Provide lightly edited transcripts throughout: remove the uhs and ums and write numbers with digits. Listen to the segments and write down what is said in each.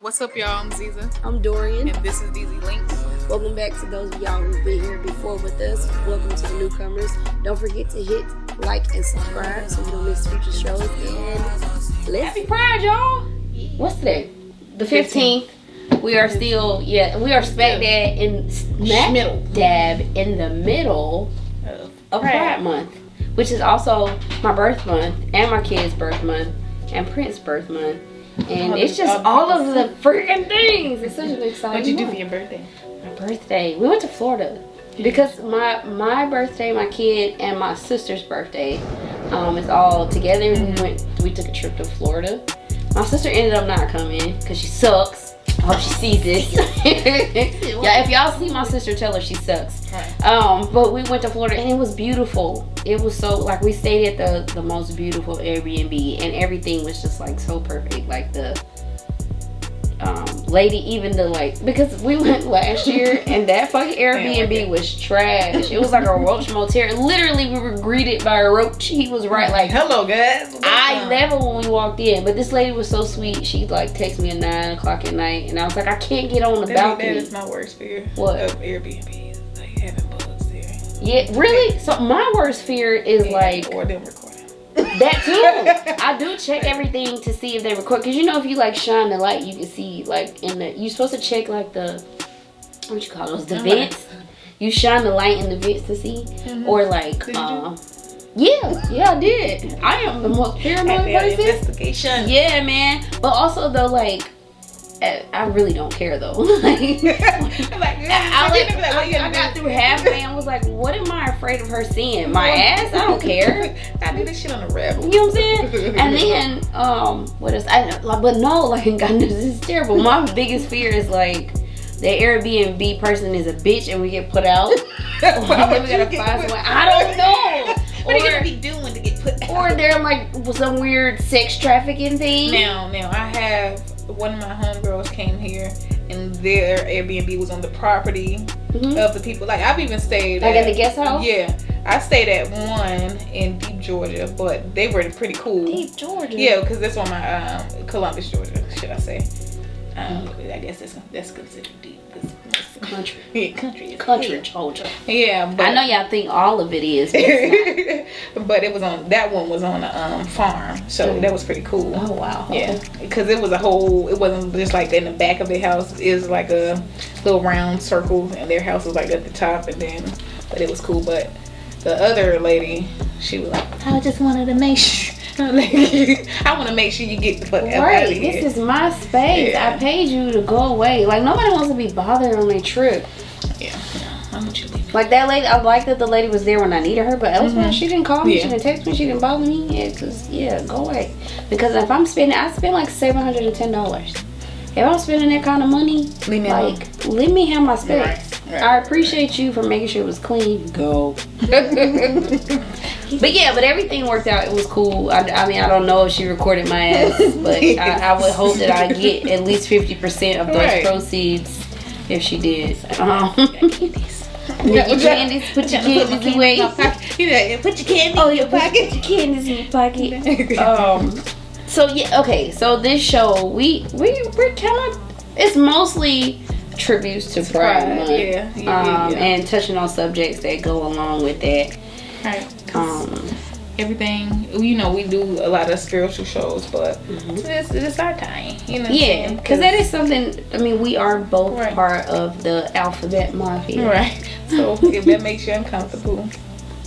What's up, y'all? I'm Ziza. I'm Dorian. And this is DZLINQS. Welcome back to those of y'all who've been here before with us. Welcome to the newcomers. Don't forget to hit like and subscribe so you don't miss future shows. And Happy Pride, y'all. What's today? The 15th. We are still, we are smack dab in the middle of Pride Month, which is also my birth month and my kid's birth month and Prince's birth month. And it's just all of the freaking things. It's such an exciting What'd you do month. for your birthday? My birthday. We went to Florida because my birthday, my kid, and my sister's birthday is all together. We took a trip to Florida. My sister ended up not coming because she sucks. I hope she sees this. Yeah, if y'all see my sister, tell her she sucks. But we went to Florida and it was beautiful. It was so, like, we stayed at the most beautiful Airbnb and everything was just like so perfect. Like the lady, even the, like, because we went last year and that fucking Airbnb was trash. It was like a roach motel. Literally, we were greeted by a roach. He was right, like, hello guys. I never when we walked in, but this lady was so sweet. She like texted me at 9 o'clock at night, and I was like, I can't get on the balcony. That is my worst fear. What? Of Airbnb, like having bugs there. Yeah, really. So my worst fear is like or them recording. That too. I do check everything to see if they record, because you know if you like shine the light, you can see like in the. You're supposed to check like the what you call those, the vents. You shine the light in the vents to see, or like Yeah, I did. I am the most paranoid person. Investigation. Yeah, man. But also though, like, I really don't care though. I got through halfway and was like, what am I afraid of her seeing? My ass? I don't care. I do this shit on the rebel. You know what I'm saying? And then, what else? But no, like, God, this is terrible. My biggest fear is like the Airbnb person is a bitch and we get put out. Then we gotta find someone. I don't know. What are you gonna be doing to get put out? Or they're like some weird sex trafficking thing. Now, I have one of my homegirls came here and their Airbnb was on the property of the people. Like, I've even stayed at the guest house? Yeah. I stayed at one in Deep, Georgia, but they were pretty cool. Deep, Georgia? Yeah, because that's on my Columbus, Georgia, should I say. I guess that's considered deep. Country. Yeah, country, Georgia. Yeah, but I know y'all think all of it is, but it's not. But it was on, that one was on a farm, so that was pretty cool. Oh wow. Yeah, because it was it wasn't just like in the back of their house. It was like a little round circle, and their house was like at the top, but it was cool. But the other lady, she was like, I just wanted to make sure. I want to make sure you get the fuck out of here. This is my space. Yeah. I paid you to go away. Like, nobody wants to be bothered on their trip. Yeah, no, I'm gonna leave. Like that lady, I like that the lady was there when I needed her, but elsewhere she didn't call me, she didn't text me, she didn't bother me. Go away. Because if I spend like $710. If I'm spending that kind of money, let me have my space. Right. I appreciate you for making sure it was clean. Go. But everything worked out. It was cool. I mean, I don't know if she recorded my ass, but I would hope that I get at least 50% of those proceeds if she did. Put your candies away. Put your candy in your pocket. Put your candies in your pocket. So this show we're kind of, it's mostly tributes to Pride Month. And touching on subjects that go along with that. Right. Everything, we do a lot of spiritual shows, but it's our time. Yeah, because that is something. I mean, we are both part of the alphabet mafia. Right. So if that makes you uncomfortable,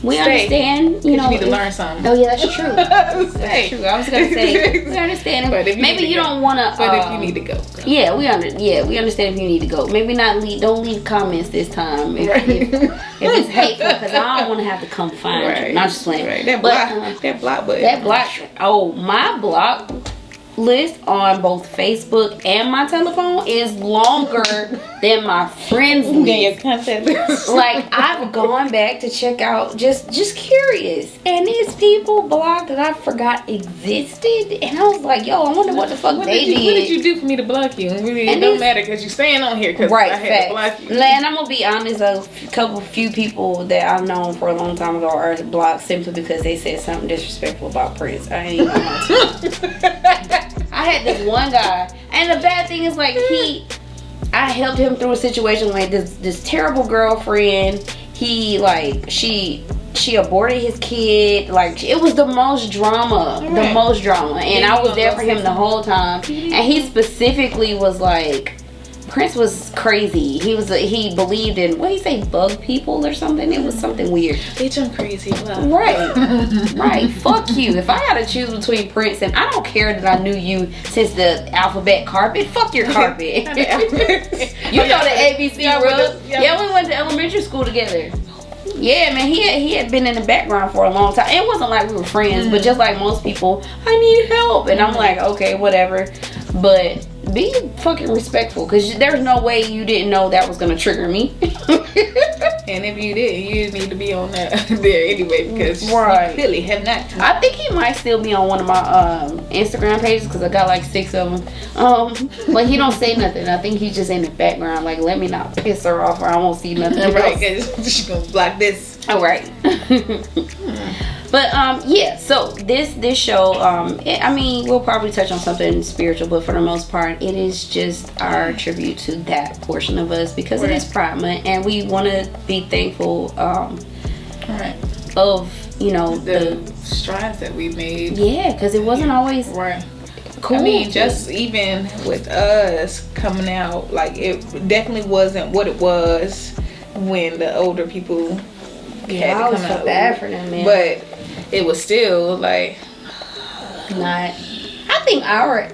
we understand. You need to learn something. Oh yeah, that's true. That's true. I was gonna say we understand. But maybe you don't want to. But if you need to go. Yeah, we understand if you need to go. Maybe not don't leave comments this time if it's hateful, because I don't want to have to come find you. Not just playing. Right. That block button. That block. Oh, my block list on both Facebook and my telephone is longer than my friends list. Like, I've gone back to check out, just curious, and these people blocked that I forgot existed, and I was like, yo, I wonder what the fuck they did. What did you do for me to block you? It don't matter, because you're staying on here because I had to block you. And I'm gonna be honest, a few people that I've known for a long time ago are blocked simply because they said something disrespectful about Prince. I ain't even I had this one guy, and the bad thing is like I helped him through a situation like this terrible girlfriend. He like she aborted his kid. Like it was the most drama, and I was there for him the whole time. And he specifically was like, Prince was crazy. He believed in, what did he say, bug people or something? It was something weird. Bitch, I'm crazy. Wow. Right. Fuck you. If I had to choose between Prince and I don't care that I knew you since the alphabet carpet, fuck your carpet. You know the ABC rules. Yeah, we went to elementary school together. Yeah, man, he had been in the background for a long time. It wasn't like we were friends, but just like most people, I need help. And I'm like, okay, whatever. But be fucking respectful, because there's no way you didn't know that was going to trigger me. And if you did, you need to be on that there anyway, because you clearly have not. I think he might still be on one of my Instagram pages, because I got like 6 of them. But he don't say nothing. I think he's just in the background, like, let me not piss her off or I won't see nothing. Right, because she's going to block this. All right. But yeah, so this show, I mean, we'll probably touch on something spiritual, but for the most part, it is just our tribute to that portion of us, because it is Pride Month, and we want to be thankful of, you know, the strides that we made. Yeah, because it wasn't always cool. I mean, just even with us coming out, like, it definitely wasn't what it was when the older people had to come out. Bad for them, man. But it was still like not. I think our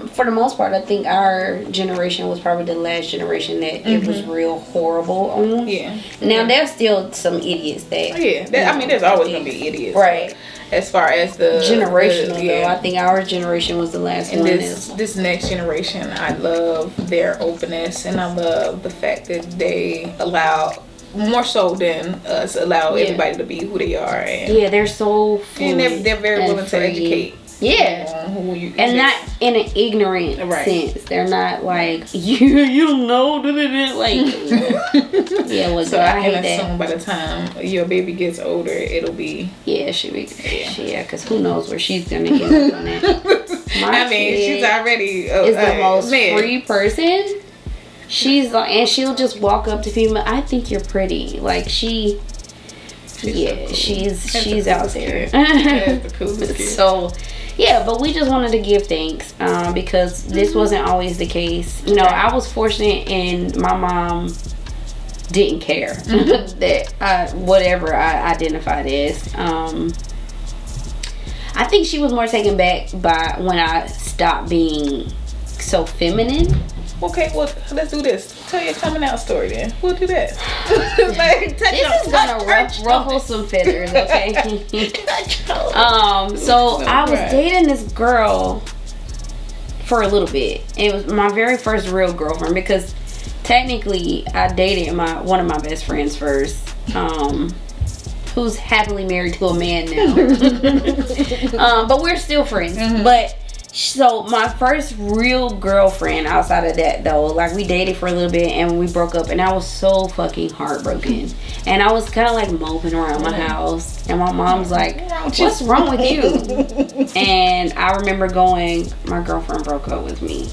for the most part, I think our generation was probably the last generation that it was real horrible on. Yeah. Now there's still some idiots that. I mean, there's always gonna be idiots, right? As far as the generational, though, I think our generation was the last one. This next generation, I love their openness, and I love the fact that they allow, more so than us, allow everybody to be who they are. And they're so fluid, and they're very willing to educate. Yeah, and not in an ignorant sense. They're not like you don't know, like So I can assume by the time your baby gets older, it'll be because who knows where she's gonna end up on that. I mean, she's already is the most free person. She's like, and she'll just walk up to people. I think you're pretty. Like she's out there. The coolest kid. So. Yeah, but we just wanted to give thanks because this wasn't always the case. You know, I was fortunate and my mom didn't care that whatever I identified as. I think she was more taken back by when I stopped being so feminine. Okay, well, let's do this. Tell your coming out story then. We'll do that. This is gonna ruffle some feathers, okay? So I was dating this girl for a little bit. It was my very first real girlfriend, because technically I dated one of my best friends first, who's happily married to a man now. But we're still friends. But so my first real girlfriend outside of that, though, like, we dated for a little bit and we broke up, and I was so fucking heartbroken, and I was kind of like moping around my house, and my mom's like, what's wrong with you? And I remember going, my girlfriend broke up with me.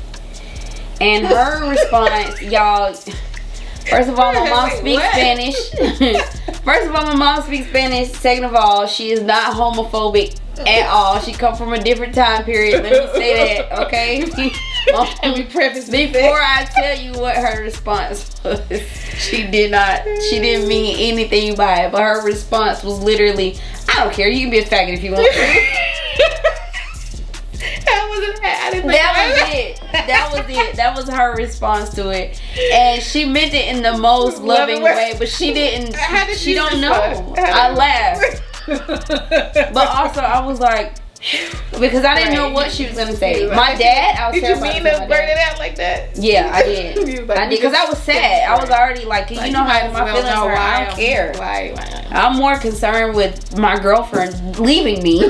And her response, y'all, first of all, my mom speaks Spanish. First of all, my mom speaks Spanish. Second of all, she is not homophobic at all. She come from a different time period. Let me say that, okay? And we preface before I tell you what her response was. She didn't mean anything by it, but her response was literally, I don't care, you can be a faggot if you want to. That was her response to it, and she meant it in the most loving way, but she didn't. She don't know. I laughed, but also I was like, because I didn't know what she was gonna say. My dad, I was terrified. Did you mean to blurt it out like that? Yeah, I did. I did, because I was sad. I was already like, you know how my feelings are. I don't care. I'm more concerned with my girlfriend leaving me.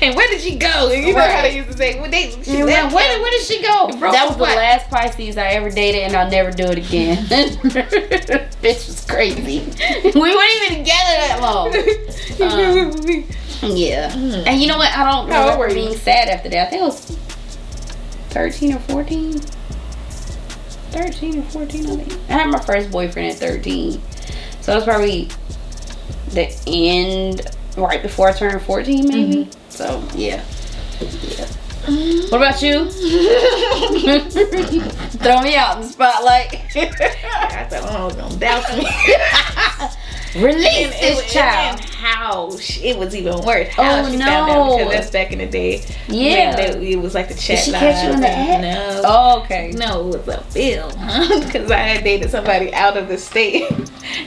And where did she go? You know how they used to say, where did she go? That was the last Pisces I ever dated, and I'll never do it again. Bitch was crazy. We weren't even together that long. Yeah. And you know what? I don't remember being sad after that. I think it was 13 or 14. 13 or 14, I think. I had my first boyfriend at 13. So it was probably the end, right before I turned 14, maybe. So, yeah. What about you? Throw me out in the spotlight. I thought I was gonna douse me. Release this child. And how it was even worse. How she found out, because that's back in the day. Yeah. It was like the chat. Did she catch you in the act? No. Oh, okay. No, it was a bill. Because I had dated somebody out of the state.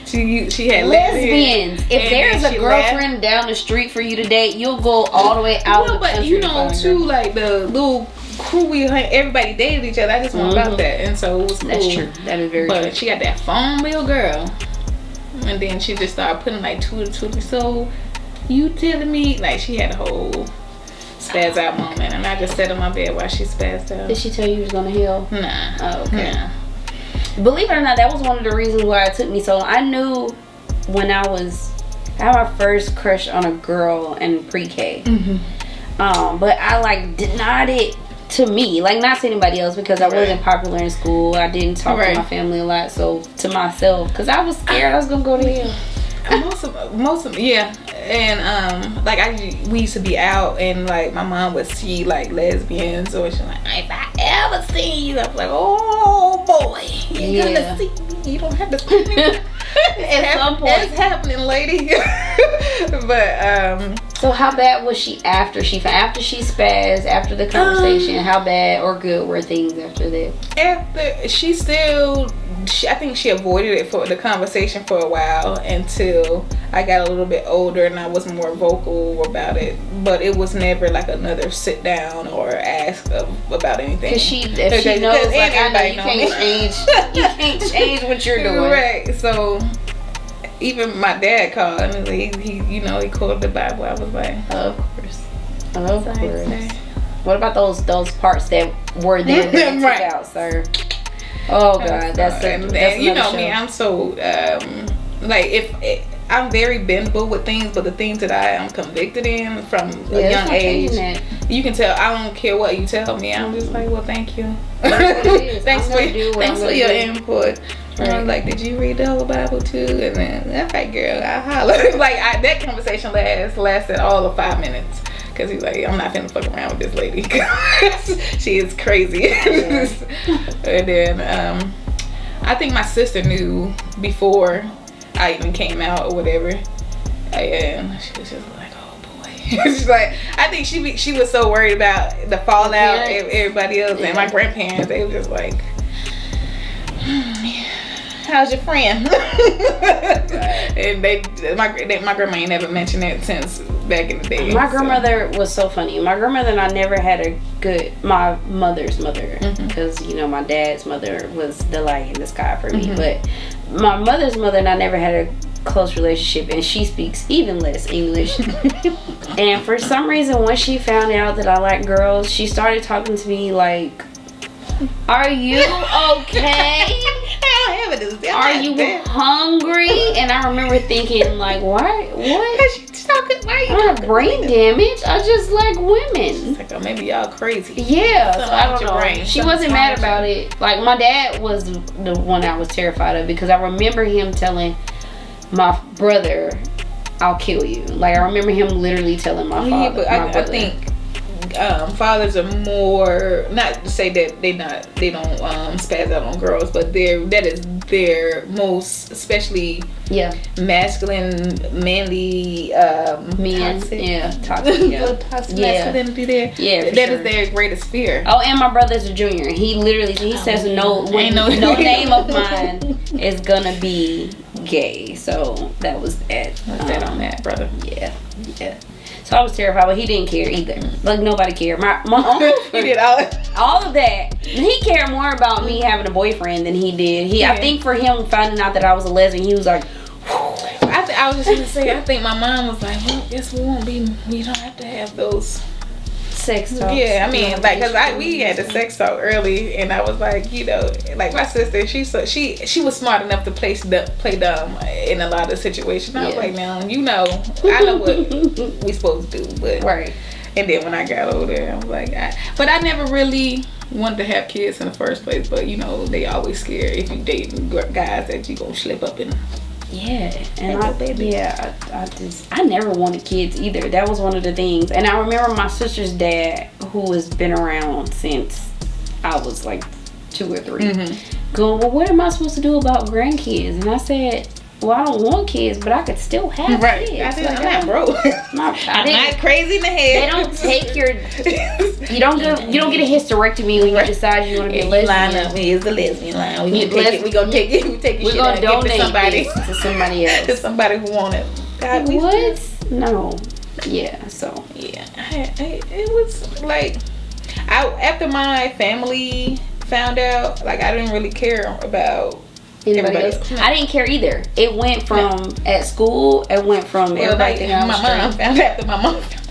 She had lesbians. If there's a girlfriend down the street for you to date, you'll go all the way out. Well, but you know, too, like the little crew everybody dated each other. I just want about that, and so it was cool. That's true. That is very true. But she got that phone bill, girl. And then she just started putting like two. So you telling me, like, she had a whole spaz out moment, and I just sat on my bed while she spazzed out. Did she tell you was gonna heal? Nah. Oh, okay. Nah. Believe it or not, that was one of the reasons why it took me so long. I knew when I had my first crush on a girl in pre-K. But I like denied it to me, like not to anybody else, because I wasn't popular in school. I didn't talk to my family a lot, so to myself, because I was scared I was gonna go to hell. most of yeah, and like we used to be out, and like my mom would see like lesbians, or she's like, if I ever see you, I'm like, oh boy, you're gonna see me. You don't have to see me. It's happening, lady. But so how bad was she after she spazzed, after the conversation? How bad or good were things after that? After I think she avoided it for the conversation for a while until I got a little bit older and I was more vocal about it. But it was never like another sit down or ask about anything. Because she knows, like, I know you can't change what you're doing. Right. So even my dad called and he quoted the Bible. I was like, of course. What about those parts that were there that you took out, sir? Oh God, that's you know me. I'm so like I'm very bendable with things, but the things that I am convicted in from a young age, you can tell. I don't care what you tell me. I'm just like, well, thank you. Thanks for your input. Right. I was like, did you read the whole Bible too? And then, okay, girl, I'll holler. Like that conversation lasted all of 5 minutes. Because he's like, I'm not finna fuck around with this lady. She is crazy. And then I think my sister knew before I even came out or whatever. And she was just like, oh boy. She's like, I think she was so worried about the fallout of everybody else. And my grandparents, they were just like, how's your friend? And my grandma ain't never mentioned it since back in the day. My grandmother was so funny. My grandmother and I never had my mother's mother, because my dad's mother was the light in the sky for me. But my mother's mother and I never had a close relationship, and she speaks even less English. And for some reason, when she found out that I like girls, she started talking to me like, are you okay? Are you hungry? And I remember thinking, like, why? What? Why I have brain damage. I just like women. Like, oh, maybe y'all crazy. Yeah, so I don't know. She wasn't mad about it. Like, my dad was the one I was terrified of, because I remember him telling my brother, I'll kill you. Like, I remember him literally telling my father. But I think fathers are more, not to say that they don't spaz out on girls, but that is their most, especially masculine, manly men, toxic masculinity there. Yeah, that is their greatest fear. Oh, and my brother's a junior. He literally says no name of mine is gonna be gay. So that was that. What's that on that, brother? Yeah. So I was terrified, but he didn't care either. Like, nobody cared. My uncle, he did all of that. He cared more about me having a boyfriend than he did. I think for him finding out that I was a lesbian, he was like, I was just gonna say, I think my mom was like, well, guess we don't have to have those sex talks. Yeah, I mean, like, cause we had the sex talk early, and I was like, like my sister, she was smart enough to play dumb in a lot of situations. I was like, now, I know what we supposed to do, but right. And then when I got older, I was like, but I never really wanted to have kids in the first place, but you know they always scared if you dating guys that you gonna slip up in. Yeah, and I never wanted kids either. That was one of the things. And I remember my sister's dad, who has been around since I was like 2 or 3, going, well, what am I supposed to do about grandkids? And I said, well, I don't want kids, but I could still have kids. I'm not broke. I'm not crazy in the head. They don't take your. You don't get a hysterectomy when you decide you want to be a lesbian. Line up. Here's the lesbian line. We gonna take it. We're gonna donate to somebody else. To somebody who want it. God, what? No. Yeah. So. Yeah. It was like, after my family found out, like I didn't really care about anybody else. I didn't care either. It went from at school. It went from everybody thinking I was my mom found out. After my mom found out.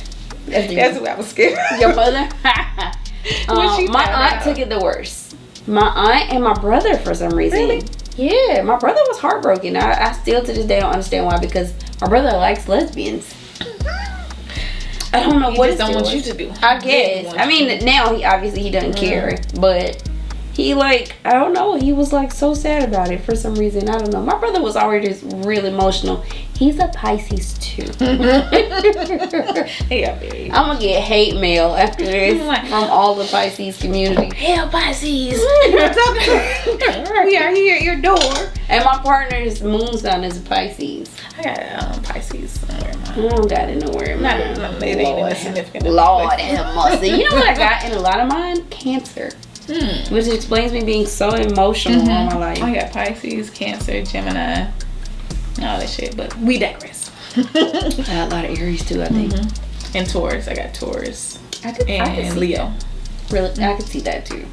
That's who I was scared. Your mother? My aunt took it the worst. My aunt and my brother, for some reason. Really? Yeah, my brother was heartbroken. I still to this day don't understand why, because my brother likes lesbians. I don't know what he don't want you to do. I guess. I mean, now he doesn't care, but he I don't know. He was so sad about it for some reason. I don't know. My brother was already just real emotional. He's a Pisces too. Yeah, baby. I'm gonna get hate mail after this from all the Pisces community. Hell, Pisces. We are here at your door. And my partner's moon sign is a Pisces. I got Pisces somewhere. I don't got it nowhere. It ain't even significant. Lord have mercy. You know what I got in a lot of mine? Cancer. Which explains me being so emotional all my life. I got Pisces, Cancer, Gemini, all that shit, but we digress. I got a lot of Aries too, I think. And Taurus. I got Taurus. I could see Leo. That. Really, I could see that too.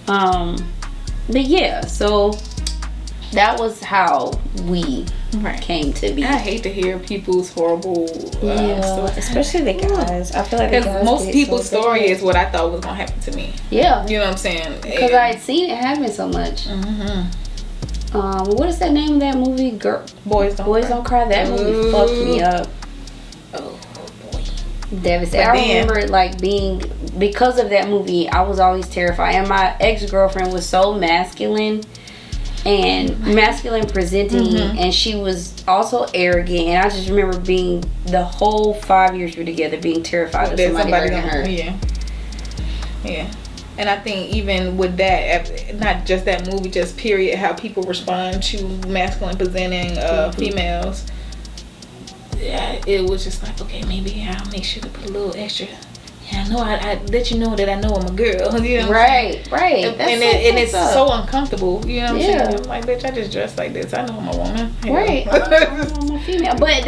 But yeah, so that was how we came to be. I hate to hear people's horrible stories. Especially the guys. I feel like because most people's story is what I thought was gonna happen to me. Yeah, you know what I'm saying? Because I had seen it happen so much. What is that name of that movie? Boys Don't Cry. That movie fucked me up. Oh boy, devastated. I remember being, because of that movie, I was always terrified, and my ex-girlfriend was so masculine and masculine presenting, and she was also arrogant, and I just remember being, the whole 5 years we were together, being terrified of somebody hurting her. Yeah. And I think even with that, not just that movie, just period, how people respond to masculine presenting females, yeah, it was just okay, maybe I'll make sure to put a little extra. Yeah, I know I let you know that I know I'm a girl. You know right. And it's so uncomfortable. You know what I'm saying? I'm like, bitch, I just dress like this. I know I'm a woman. Right. I'm a female. But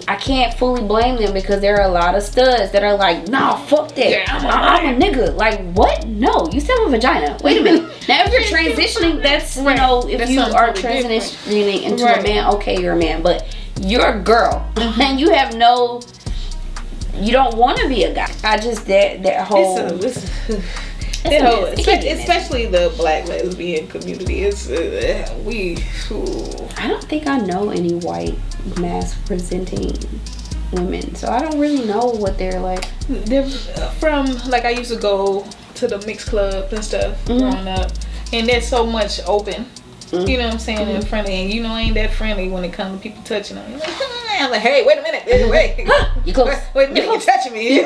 I can't fully blame them, because there are a lot of studs that are like, nah, fuck that. Yeah, I'm a nigga. Like, what? No, you still have a vagina. Wait a minute. Now, if you're transitioning, that's, if that's you are transitioning into a man, okay, you're a man. But you're a girl. And you have no... You don't want to be a guy. I just that whole especially the black lesbian community. I don't think I know any white mass presenting women, so I don't really know what they're like. They're from I used to go to the mixed clubs and stuff growing up, and there's so much open. You know what I'm saying? And friendly, and ain't that friendly when it comes to people touching on you. I'm like, hey, wait a minute, wait, you close. Wait a minute, you're touching me.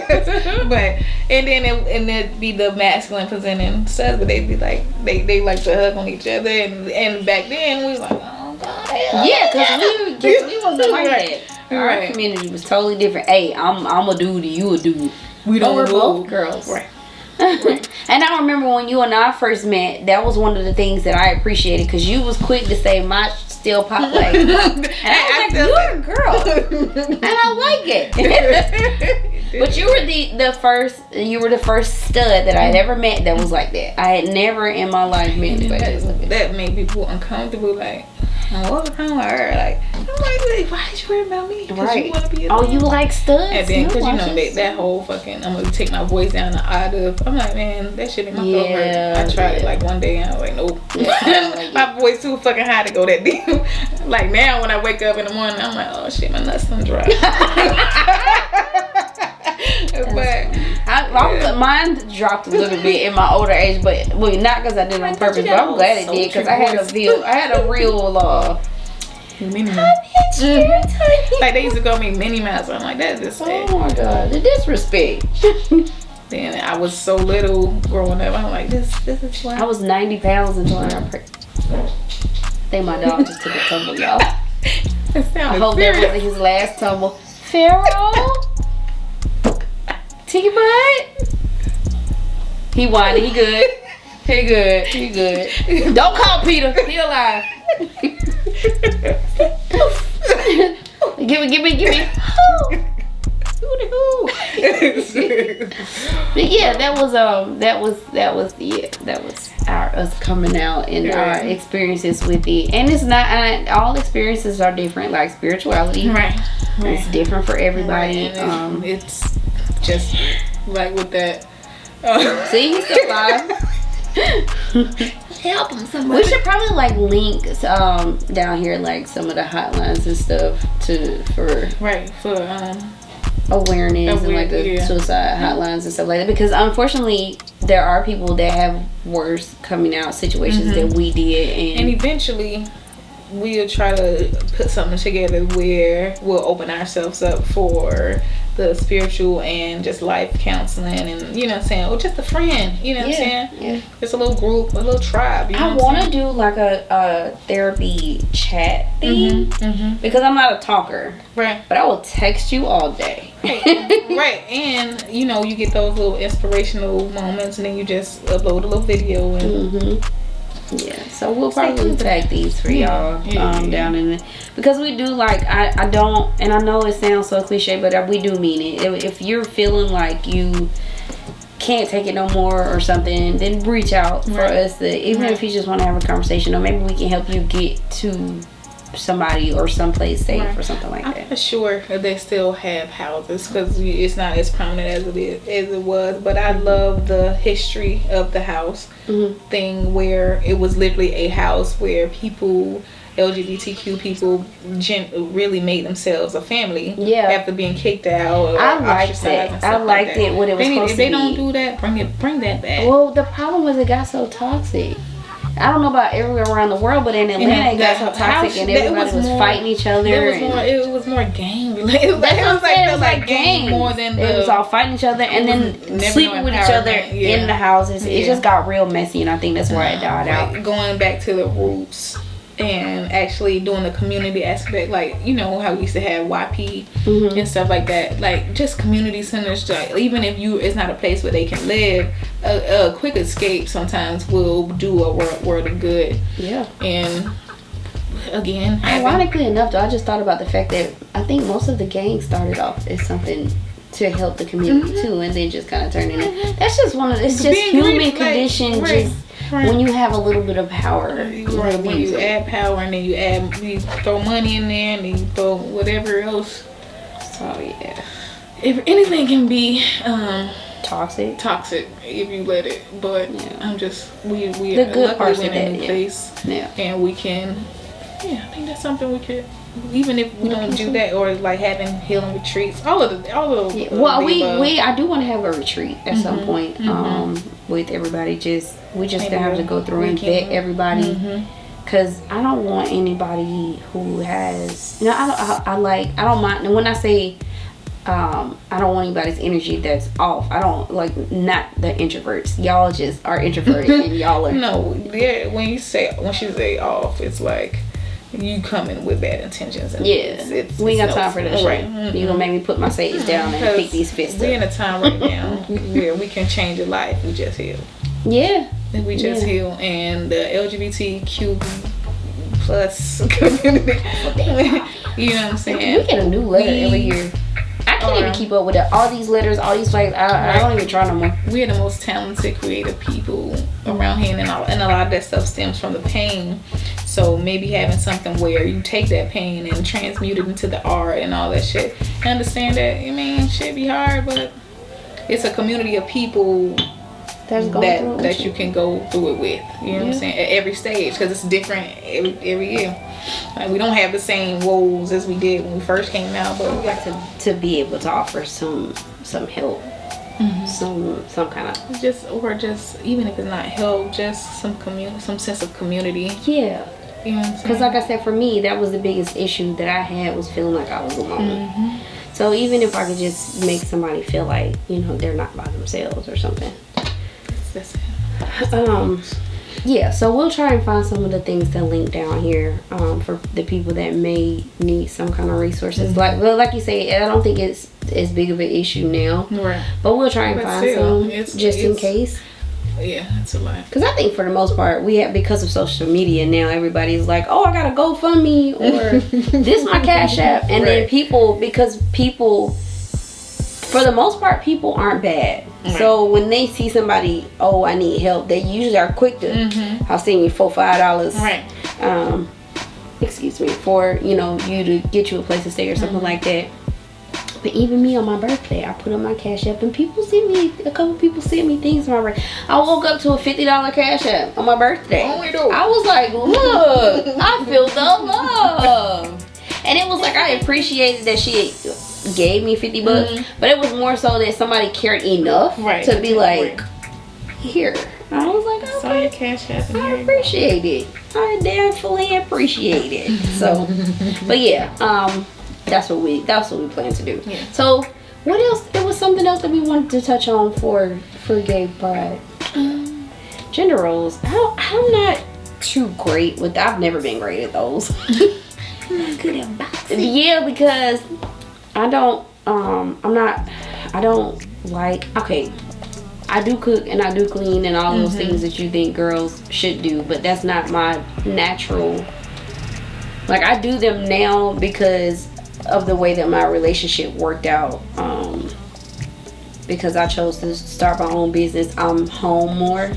But and it'd be the masculine presenting stuff, but they'd be like, they like to hug on each other, and back then we was like, oh god, yeah, because we wasn't like that. Our community was totally different. Hey, I'm a dude, you a dude. We don't we're both girls, right. And I remember when you and I first met, that was one of the things that I appreciated, because you was quick to say my still pop like, and I was like, you're a girl, and I like it. But you were the first stud that I had ever met that was like that. I had never in my life met anybody that made people uncomfortable. Like, what was wrong with her? Like, I'm like, why did you worry about me? Right. You want to be you like studs? And then, because that whole fucking, I'm gonna take my voice down the octave. I'm like, man, that shit in my throat hurt. I tried it one day, and I was like, nope. My voice too fucking high to go that deep. Like now, when I wake up in the morning, I'm like, oh shit, my nuts done dry. But Mine dropped a little bit in my older age, but not because I did it on purpose. But I'm glad it did because I had a real Minnie Mouse. Like they used to call me Minnie Mouse. I'm like, that's just sad. Oh my god, the disrespect. Then I was so little growing up. I'm like, this is why. I was 90 pounds until I got pregnant. I think my dog just took a tumble, y'all. I hope that wasn't his last tumble. Pharaoh, Tiki Bud. He whining. He good. He good. Don't call Peter. He alive. Give me. But yeah, that was us coming out and our experiences with it. And it's not all experiences are different. Like spirituality, right. It's different for everybody. Right. It's just like with that. See, he's still alive. Help him, somebody. We should probably like link down here like some of the hotlines and stuff for awareness and like the suicide hotlines and stuff like that, because unfortunately there are people that have worse coming out situations than we did, and eventually we'll try to put something together where we'll open ourselves up for the spiritual and just life counseling, and you know what I'm saying, or just a friend, you know what I'm saying, just a little group, a little tribe, you know. I want to do like a therapy chat thing because I'm not a talker, right, but I will text you all day. Right, and you know, you get those little inspirational moments and then you just upload a little video and so we'll probably tag these for y'all down in it, because we do like I don't, and I know it sounds so cliche, but we do mean it. If you're feeling like you can't take it no more or something, then reach out for us to, even if you just want to have a conversation, or maybe we can help you get to somebody or someplace safe or something like that. I'm not sure if they still have houses because it's not as prominent as it was, but I love the history of the house thing, where it was literally a house where people, LGBTQ people, really made themselves a family after being kicked out. I liked it. I liked it when it was supposed to be. If they don't do that, bring that back. Well, the problem was it got so toxic. I don't know about everywhere around the world, but in Atlanta it got so toxic and everybody was fighting each other. It was more gang related. It was like gang more than it was all fighting each other and then sleeping with each other in the houses. It just got real messy, and I think that's why it died out. Going back to the roots and actually doing the community aspect, like you know how we used to have YP and stuff like that, like just community centers, like, even if it's not a place where they can live, a quick escape sometimes will do a world of good. And again, ironically enough though, I just thought about the fact that I think most of the gangs started off as something to help the community too, and then just kind of turned into, that's just it's just human condition, just when you have a little bit of power, when you add power and then you throw money in there and then you throw whatever else. So if anything can be toxic if you let it, but I'm just we the good parts in a new place, and we can I think that's something we could, even if we don't do that, or like having healing retreats, all of well, I do want to have a retreat at some point with everybody. We just gonna have to go through and vet everybody, because I don't want anybody who has, you know, I don't mind, and when I say I don't want anybody's energy that's off. I don't like, not the introverts. Y'all just are introverted and y'all are when she say off, it's like you coming with bad intentions, and we ain't got time for that shit. You gonna make me put my sage down and pick these fists up. We're in a time right now where we can change a life. We just heal. We just heal, and the LGBTQ plus community. You know what I'm saying? We get a new letter every year. I can't even keep up with it. All these letters, all these flags. I don't even try no more. We're the most talented, creative people around here, and a lot of that stuff stems from the pain. So maybe having something where you take that pain and transmute it into the art and all that shit. I understand that. I mean, shit be hard, but it's a community of people that you can go through it with. You know what I'm saying? At every stage, because it's different every year. Like, we don't have the same woes as we did when we first came out, but we got to be able to offer some help. some kind of just even if it's not help, just some sense of community. Yeah. You know what I'm saying? Because like I said, for me, that was the biggest issue that I had, was feeling like I was alone. So even if I could just make somebody feel like, you know, they're not by themselves or something. That's it. Yeah, so we'll try and find some of the things that link down here for the people that may need some kind of resources. Like you say, I don't think it's as big of an issue now. Right. But we'll try and find some just in case. Yeah, it's a lot. Because I think for the most part, we have, because of social media now, everybody's like, oh, I got to GoFundMe, or this my Cash App. And then people, for the most part, people aren't bad. Right. So when they see somebody, oh, I need help, they usually are quick to, I'll send you $4-5. Right. Excuse me, for, you know, you to get you a place to stay or something like that. But even me on my birthday, I put on my Cash App, and a couple people sent me things on my birthday. I woke up to a $50 Cash App on my birthday. I was like, look, I feel the love. And it was like, I appreciated that she gave me $50, but it was more so that somebody cared enough to be like, here. I was like, okay, saw your Cash App, and I appreciate it. I definitely appreciate it. So, but yeah, that's what we plan to do. Yeah. So, what else? There was something else that we wanted to touch on for Gay Pride. Gender roles. I'm not too great with. I've never been great at those. Not good at boxing. Yeah, because I don't. I don't like. Okay, I do cook and I do clean and all those things that you think girls should do, but that's not my natural. Like, I do them now because of the way that my relationship worked out, because I chose to start my own business. I'm home more,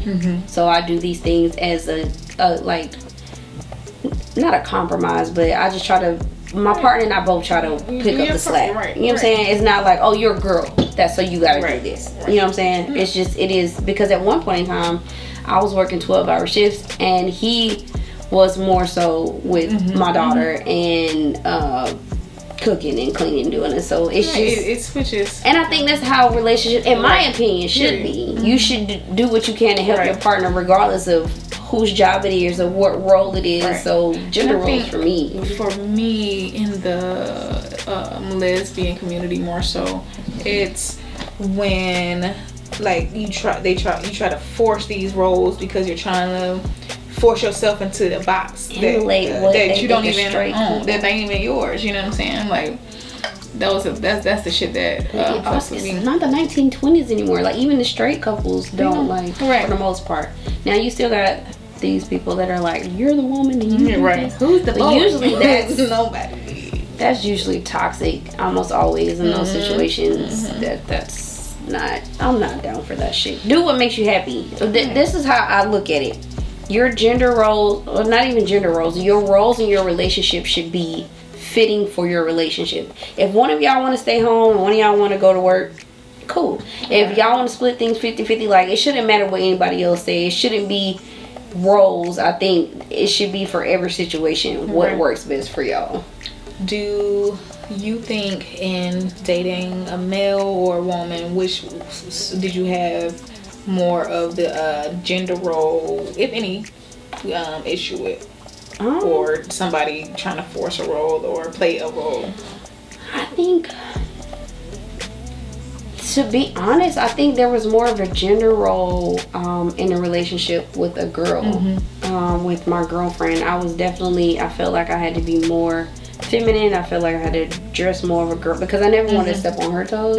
so I do these things as a like, not a compromise, but I just try to, my partner and I both try to pick up the slack. You know what I'm saying? It's not like, oh, you're a girl, that's so you gotta do this. You know what I'm saying? It's just, it is, because at one point in time I was working 12-hour shifts, and he was more so with my daughter and cooking and cleaning, doing it. So it's just, it switches. And I think that's how relationships, in my opinion, should be. You should do what you can to help your partner, regardless of whose job it is or what role it is. So gender roles for me in the lesbian community, more so, it's when like you try to force these roles because you're trying to force yourself into the box that you don't even own, that ain't even yours. You know what I'm saying? Like, that's the shit that it's not the 1920s anymore. Like, even the straight couples don't like, for the most part. Now you still got these people that are like, you're the woman and you who's the boy? Usually that's nobody. That's usually toxic, almost always in those situations. That's not, I'm not down for that shit. Do what makes you happy. This is how I look at it. Your gender roles, or not even gender roles, your roles in your relationship should be fitting for your relationship. If one of y'all want to stay home and one of y'all want to go to work, cool. If y'all want to split things 50-50, like, it shouldn't matter what anybody else says. It shouldn't be roles. I think it should be for every situation what works best for y'all. Do you think in dating a male or a woman, which did you have more of the gender role, if any, issue with, or somebody trying to force a role or play a role? I think, to be honest, I think there was more of a gender role in a relationship with a girl. With my girlfriend, I felt like I had to be more feminine. I felt like I had to dress more of a girl because I never wanted to step on her toes.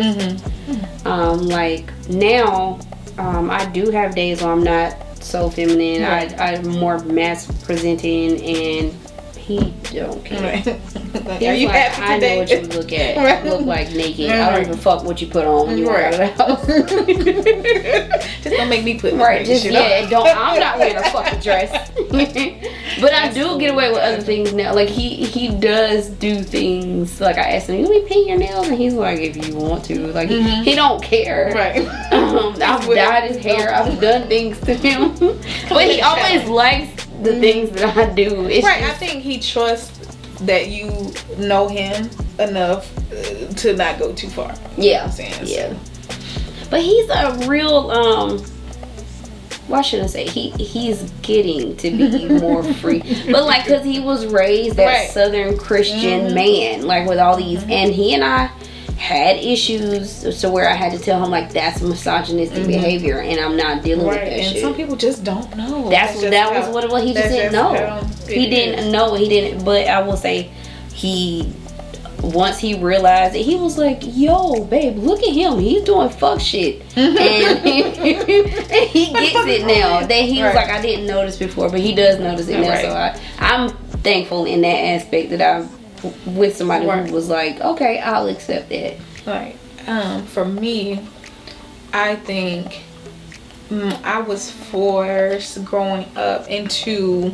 Like, now, I do have days where I'm not so feminine. I'm more mass presenting, and he don't care. Are you like, happy I today? know what you look at. You look like naked. I don't even fuck what you put on when you walk out of the house. Just don't make me put just shit on. I'm not wearing a fucking dress. But I do get away with other things now. Like, he does do things. Like, I asked him, "You want me to paint your nails?" And he's like, "If you want to." Like, he don't care. I've dyed his hair. I've done things to him. But he always likes the things that I do. It's I think he trusts that you know him enough to not go too far. Yeah. I'm saying, yeah. But he's a real why should I say he's getting to be more free, but like because he was raised that Southern Christian man, like with all these, and he and I had issues, so where I had to tell him like that's misogynistic behavior, and I'm not dealing with that and shit. some people just don't know. That was what it was. He just didn't know. He didn't know. He didn't. But I will say, once he realized it, he was like, "Yo, babe, look at him. He's doing fuck shit," and he gets it now. That he was like, "I didn't notice before, but he does notice it now." So I'm thankful in that aspect that I'm with somebody who was like, "Okay, I'll accept that." Right. For me, I think I was forced growing up into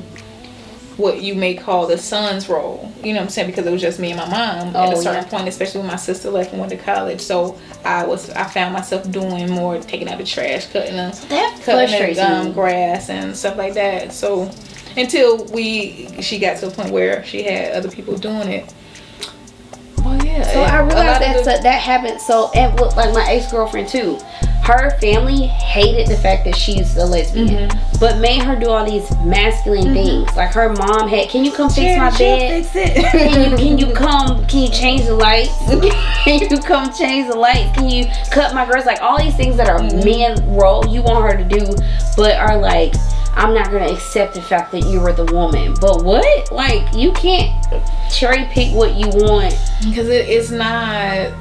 what you may call the son's role, you know what I'm saying, because it was just me and my mom at a certain point, especially when my sister left and went to college. So I found myself doing more, taking out the trash, cutting the grass and stuff like that. So until she got to a point where she had other people doing it. Oh yeah. So I realized that happened. So and like my ex-girlfriend too. Her family hated the fact that she's a lesbian, but made her do all these masculine things. Like her mom had, "Can you come fix my bed? Fix it. Can you change the lights? Can you come change the lights? Can you cut my grass?" Like all these things that are men role you want her to do, but are like, "I'm not gonna accept the fact that you were the woman." But what? Like you can't cherry pick what you want because it is not.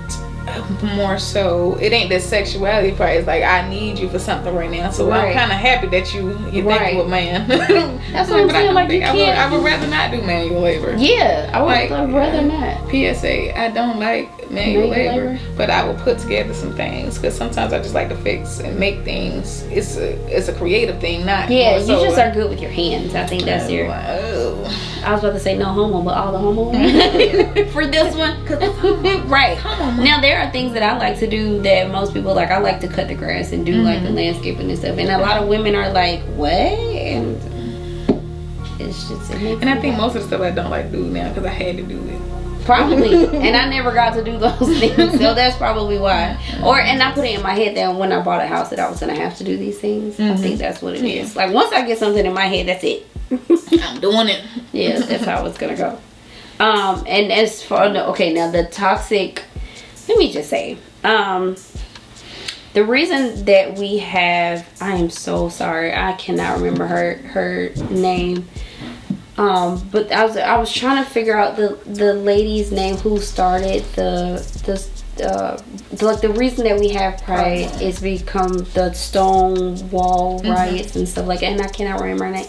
More so, it ain't the sexuality part. It's like I need you for something right now, so I'm kind of happy that you think you a man. That's what I'm saying. Like I would rather not do manual labor. Yeah, I would rather not. PSA: I don't like manual labor, but I will put together some things because sometimes I just like to fix and make things. It's a creative thing, not you just are good with your hands. I think that's your. I was about to say no homo, but all the homo for this one. Right. Now there are things that I like to do that most people like. I like to cut the grass and do like the landscaping and stuff. And a lot of women are like, "What?" And it's just. And I think most of the stuff I don't like to do now because I had to do it. Probably. And I never got to do those things, so that's probably why. And I put it in my head that when I bought a house that I was gonna have to do these things. I think that's what it is. Like once I get something in my head, that's it. I'm doing it. Yeah, that's how it's gonna go. And as for now the toxic, let me just say, the reason that we have, I am so sorry, I cannot remember her name. But I was trying to figure out the lady's name who started the reason that we have Pride is become the Stonewall riots and stuff like that, and I cannot remember her name.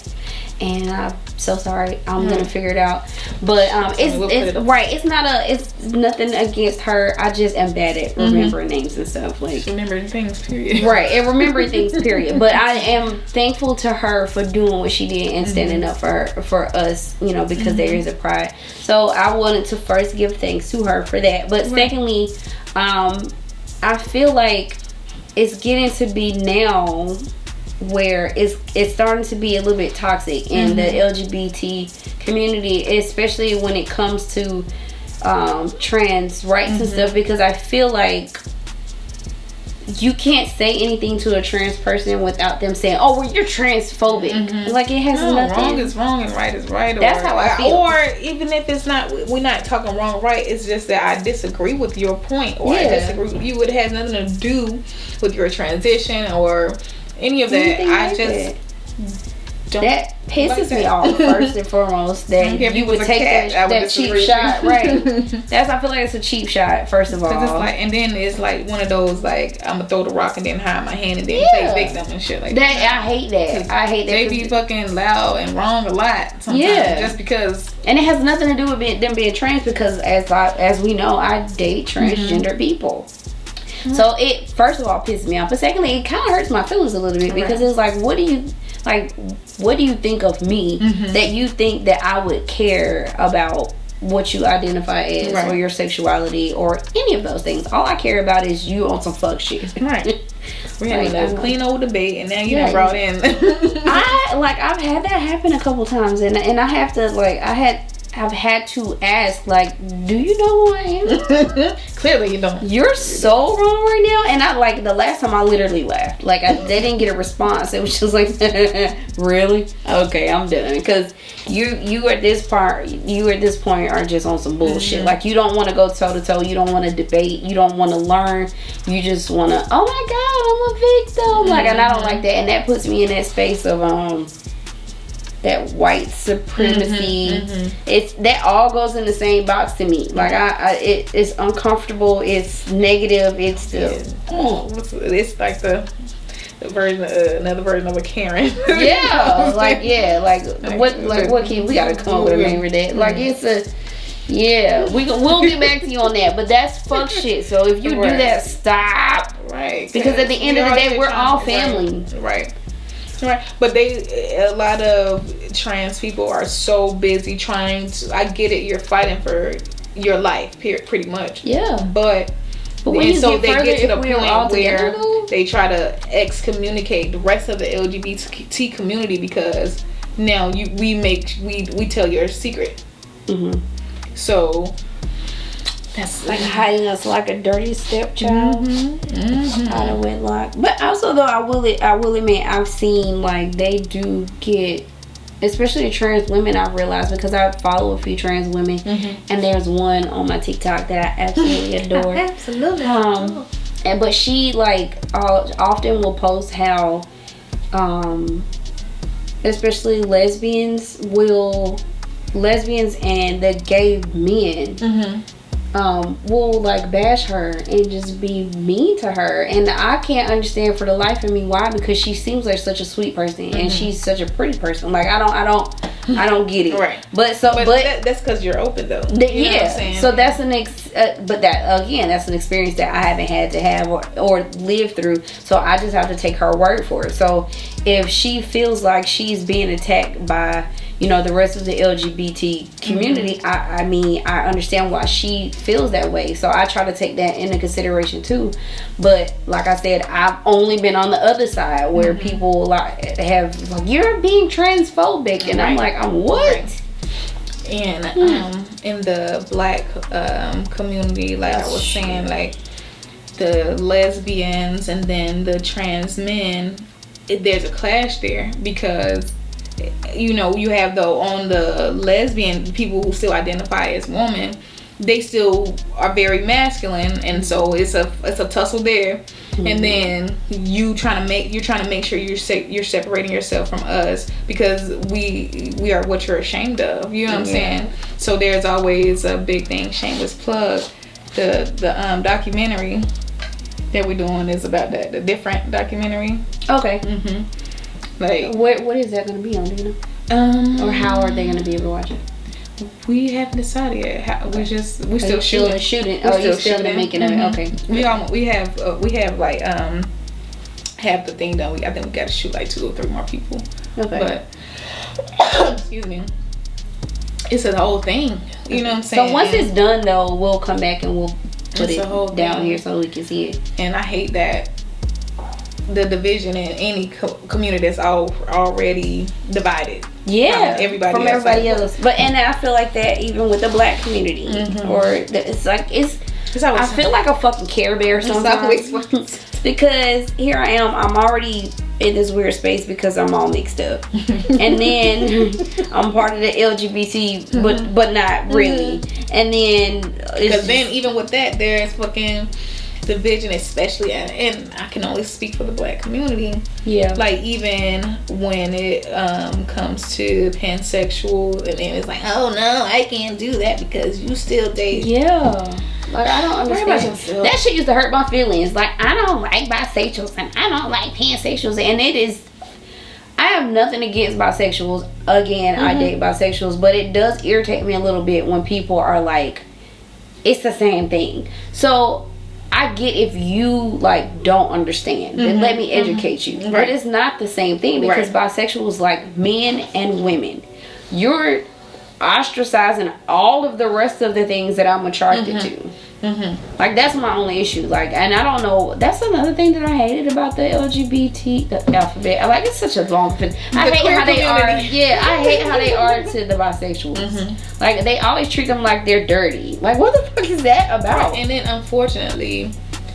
And I'm so sorry. I'm gonna figure it out. But it's nothing against her. I just am bad at remembering names and stuff. Like remembering things, period. Right, and remembering things, period. But I am thankful to her for doing what she did and standing up for us, you know, because there is a Pride. So I wanted to first give thanks to her for that. But secondly, I feel like it's getting to be now where it's starting to be a little bit toxic in the LGBT community, especially when it comes to trans rights and stuff, because I feel like you can't say anything to a trans person without them saying, "Oh, well, you're transphobic." Like it has nothing. Wrong is wrong and right is right. That's how I feel. Or even if it's not, we're not talking wrong or right. It's just that I disagree with your point, or I disagree with you. It has nothing to do with your transition or any of that. I just don't. That pisses me off first and foremost. That you would take that cheap shot, right? I feel like it's a cheap shot. First of all, it's like, and then it's like one of those like I'm gonna throw the rock and then hide my hand and then play victim and shit like that. I hate that. I hate that. They be fucking loud and wrong a lot sometimes. Just because. And it has nothing to do with them being trans, because as we know, I date transgender people. So it first of all pisses me off, but secondly, it kind of hurts my feelings a little bit because it's like, what do you think of me that you think that I would care about what you identify as or your sexuality or any of those things? All I care about is you on some fuck shit. Right. We had a clean old debate, and now you done brought in. I've had that happen a couple times, and I have to I I've had to ask, like, do you know who I am? Clearly you don't. You're so wrong right now. And I, like, the last time I literally laughed. Like, they didn't get a response. It was just like, really? Okay, I'm done. Because you at this point are just on some bullshit. Like, you don't want to go toe to toe. You don't want to debate. You don't want to learn. You just want to, oh my God, I'm a victim. Like, and I don't like that. And that puts me in that space of that white supremacy. It's that all goes in the same box to me. Like it's uncomfortable. It's negative. It's it's like the version, another version of a Karen. What can we gotta come up with a name for that? Like it's a. Yeah, we'll get back to you on that, but that's fuck shit. So if you do that, stop. Right. Because at the end of the day, we're all family. Right. But a lot of trans people are so busy trying to, I get it, you're fighting for your life, pretty much. Yeah. But when you so get they get to the point where they try to excommunicate the rest of the LGBT community because now we tell your secret. So that's like hiding us like a dirty stepchild out of wedlock. But also though, I will admit I've seen like they do get, especially trans women. I've realized because I follow a few trans women, and there's one on my TikTok that I absolutely adore. Absolutely. But she like often will post how, especially lesbians and the gay men will like bash her and just be mean to her, and I can't understand for the life of me why, because she seems like such a sweet person and she's such a pretty person. Like I don't get it. Right. But that's because you're open though. You know what I'm saying? So that's that's an experience that I haven't had to have or live through. So I just have to take her word for it. So if she feels like she's being attacked by the rest of the LGBT community, I mean, I understand why she feels that way. So I try to take that into consideration too. But like I said, I've only been on the other side where people have you're being transphobic, and I'm like, I'm what? Right. And in the black community, like I was saying, like the lesbians and then the trans men, there's a clash there because you have on the lesbian people who still identify as woman, they still are very masculine, and so it's a tussle there. And then you're trying to make sure you're separating yourself from us because we are what you're ashamed of. You know what I'm saying? So there's always a big thing. Shameless plug. The documentary that we're doing is about that. The different documentary. Okay. Like what is that going to be on? Do you know? Or how are they going to be able to watch it? We haven't decided yet. We still shooting. Oh, you still making it? Okay. We have like half the thing done. I think we got to shoot like 2 or 3 more people. Okay. But excuse me, it's a whole thing. You know what I'm saying? So once it's done though, we'll come back and we'll put it down here so we can see it. And I hate that the division in any community that's already divided. Yeah, from everybody else. But I feel like that even with the black community, or it's like I feel like a fucking Care Bear sometimes. Because here I am, I'm already in this weird space because I'm all mixed up, and then I'm part of the LGBT, but not really. And then because then even with that, there's fucking division, especially, and I can only speak for the black community. Yeah, like even when it comes to pansexual, and then it's like, oh no, I can't do that because you still date. Yeah, like I don't understand. That shit used to hurt my feelings. Like I don't like bisexuals and I don't like pansexuals, and it is. I have nothing against bisexuals. Again, I date bisexuals, but it does irritate me a little bit when people are like, it's the same thing. So I get if you like don't understand, then let me educate you. Right. But it's not the same thing because bisexuals like men and women. You're ostracizing all of the rest of the things that I'm attracted to. Like that's my only issue. Like, and I don't know. That's another thing that I hated about the LGBT, the alphabet. Like, it's such a long thing. I hate how they are. Yeah, I hate how they are to the bisexuals. Like, they always treat them like they're dirty. Like, what the fuck is that about? Right. And then unfortunately,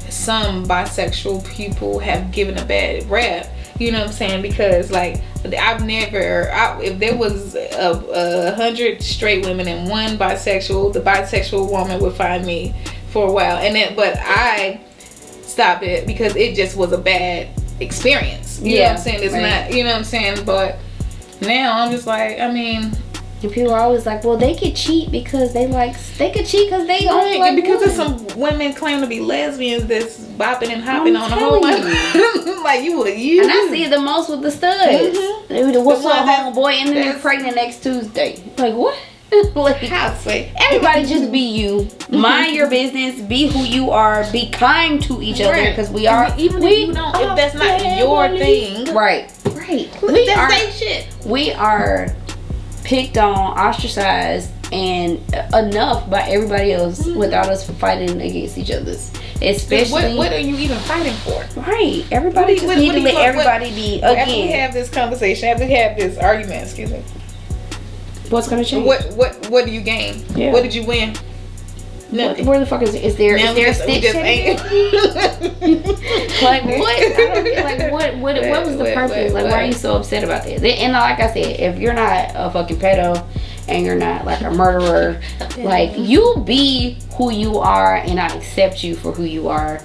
some bisexual people have given a bad rap. You know what I'm saying? Because like I've never, if there was 100 straight women and one bisexual, the bisexual woman would find me for a while, and then but I stopped it because it just was a bad experience. You know what I'm saying? It's not. You know what I'm saying? But now I'm just like, I mean. And people are always like, well, they could cheat because they could cheat because they only like because there's some women claim to be lesbians that's bopping and hopping on a whole bunch. Like you. And I see it the most with the studs. What's up, homeboy? And then they're pregnant next Tuesday. Like what? Like, everybody just be you. Mind your business. Be who you are. Be kind to each other because we are. Even if you don't, if that's not your thing, right. We are picked on, ostracized, and enough by everybody else without us fighting against each other's. Especially, what are you even fighting for? Right. Everybody just need to let everybody be. Again, after we have this conversation, after we have this argument, excuse me. What's gonna change? What do you gain? Yeah. What did you win? Nothing. Where the fuck is there a stitch? Like what? I don't get, like what was the purpose? Like why are you so upset about that? And like I said, if you're not a fucking pedo and you're not like a murderer, like you be who you are, and I accept you for who you are.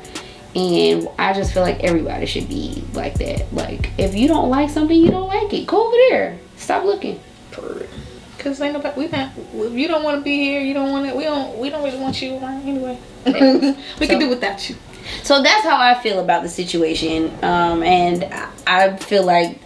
And I just feel like everybody should be like that. Like if you don't like something, you don't like it. Go over there. Stop looking. Cause ain't nobody, if you don't want to be here, you don't want to. We don't really want you around anyway. We can do without you. So that's how I feel about the situation, and I feel like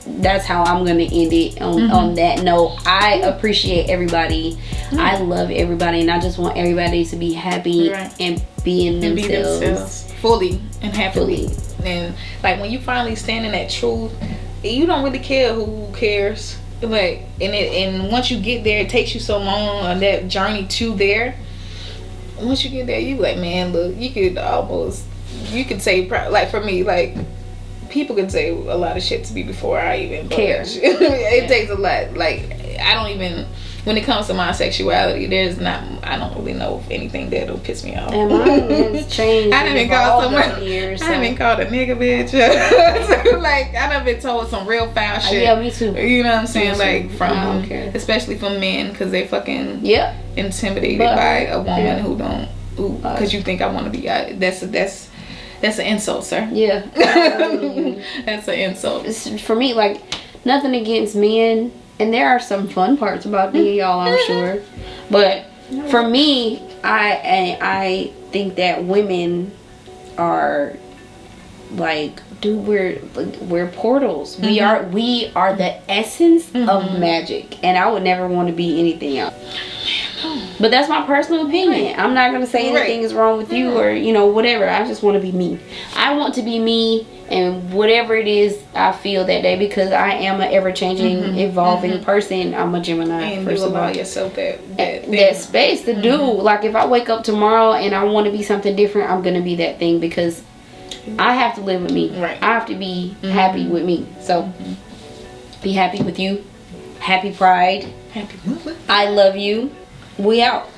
that's how I'm gonna end it on that note. I appreciate everybody. I love everybody, and I just want everybody to be happy and being themselves fully and happily. And like when you finally stand in that truth, you don't really care who cares. Like and once you get there, it takes you so long on that journey to there. Once you get there, you like, man, look, you could say, like for me, like people can say a lot of shit to me before I even care. It takes a lot. Like I don't even, when it comes to my sexuality, I don't really know anything that'll piss me off. And mine has changed. I haven't called someone. I haven't called a nigga bitch. Like I done been told some real foul shit. Yeah, me too. You know what I'm saying? Like from, especially from men, because they fucking intimidated by a woman who because you think I want to be. That's an insult, sir. Yeah. That's an insult. For me, like nothing against men. And there are some fun parts about being y'all, I'm sure. But for me, I think that women are like, dude, we're portals. We are the essence of magic, and I would never want to be anything else. But that's my personal opinion. I'm not gonna say anything is wrong with you or whatever. I just want to be me. I want to be me, and whatever it is I feel that day, because I am an ever-changing, evolving person. I'm a Gemini. And you allow yourself that space to do. Like if I wake up tomorrow and I want to be something different, I'm gonna be that thing, because I have to live with me. Right. I have to be happy with me. So be happy with you. Happy Pride. Happy movement. I love you. We out.